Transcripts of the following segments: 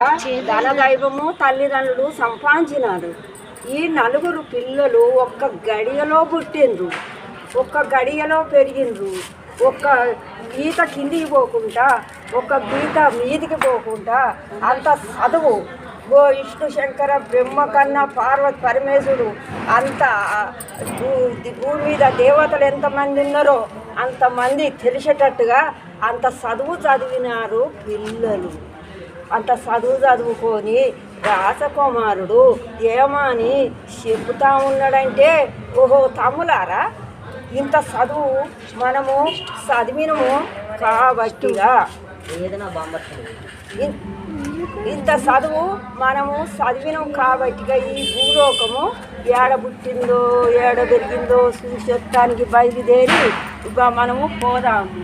ధనదైవము తల్లిదండ్రులు సంపాదించినారు. ఈ నలుగురు పిల్లలు ఒక్క గడియలో పుట్టిండ్రు, ఒక్క గడియలో పెరిగిండ్రు. ఒక్క గీత కిందికి పోకుండా, ఒక్క గీత మీదికి పోకుండా అంత చదువు విష్ణు శంకర బ్రహ్మ కన్నా పార్వతి పరమేశ్వరుడు అంత భూమి మీద దేవతలు ఎంతమంది ఉన్నారో అంతమంది తెలిసేటట్టుగా అంత చదువు చదివినారు పిల్లలు. అంత చదువుకొని రాసకుమారుడు ఏమని చెబుతా ఉన్నాడంటే, ఓహో తమ్ములారా, ఇంత చదువు మనము చదివినము కాబట్టిగా, ఇంత చదువు మనము చదివినాం కాబట్టిగా ఈ భూలోకము ఏడ పుట్టిందో ఏడ పెరిగిందో చూసేటానికి బయలుదేరి ఇక మనము పోదాము.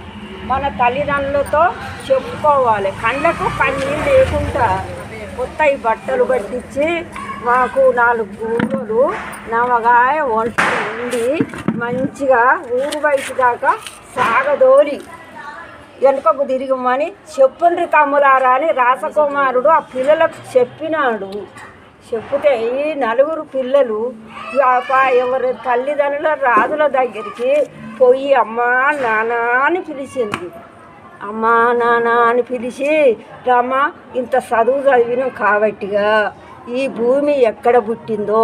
మన తల్లిదండ్రులతో చెప్పుకోవాలి. కళ్ళకు కన్నీళ్ళు లేకుండా కొత్త బట్టలు పట్టించి మాకు 4 గుండెలు నవగాయ ఒంటరి ఉండి మంచిగా ఊరు బయట దాకా సాగదోలి వెనుకకు తిరిగమని చెప్పుండ్రి తమ్ములారా అని రాసకుమారుడు ఆ పిల్లలకు చెప్పినాడు. చెప్తే ఈ 4 పిల్లలు ఎవరి తల్లిదండ్రుల రాజుల దగ్గరికి పోయి అమ్మా నాన్న అని పిలిచింది. అమ్మా నాన్న అని పిలిచి, రమ్మ ఇంత చదువు చదివినాం కాబట్టిగా ఈ భూమి ఎక్కడ పుట్టిందో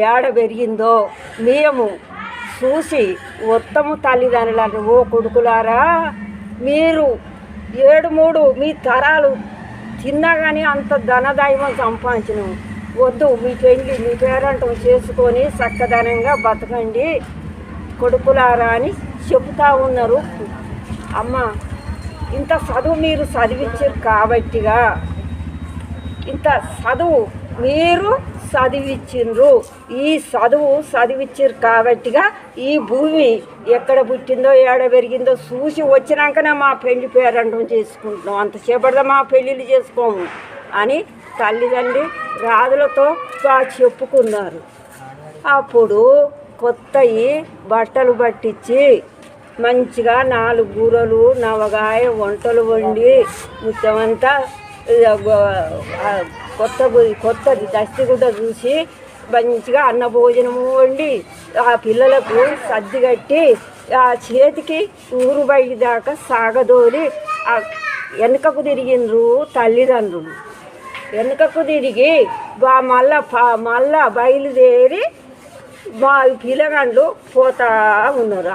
ఏడ పెరిగిందో మేము చూసి ఉత్తమ తల్లిదండ్రులు. ఓ కొడుకులారా, మీరు 7 మీ తరాలు తిన్నా కానీ అంత ధనదైవం సంపాదించను వద్దు, మీ పెళ్ళి మీ పేరంటం చేసుకొని చక్కదనంగా బతకండి కొడుకులారా అని చెబుతూ ఉన్నారు. అమ్మ ఇంత చదువు మీరు చదివించారు కాబట్టిగా, ఇంత చదువు మీరు చదివించిండ్రు, ఈ చదువు చదివించారు కాబట్టిగా ఈ భూమి ఎక్కడ పుట్టిందో ఏడ పెరిగిందో చూసి వచ్చినాకనే మా పెళ్లి పేరంటం చేసుకుంటున్నాం, అంతసేపటిదా మా పెళ్ళిళ్ళు చేసుకోము అని తల్లిదండ్రి రాజులతో చెప్పుకున్నారు. అప్పుడు కొత్తవి బట్టలు పట్టించి మంచిగా 4 కూరలు నవగాయ వంటలు వండి ముత్తమంతా కొత్తది దస్తిగుడ్డ చూసి మంచిగా అన్న భోజనము వండి ఆ పిల్లలకు సర్ది కట్టి ఆ చేతికి ఊరు బయట దాకా సాగదోలి వెనుకకు తిరిగిండ్రు తల్లిదండ్రులు. వెనుకకు తిరిగి మళ్ళా బయలుదేరి మా పిల్లగాళ్ళు పోతా ఉన్నారు.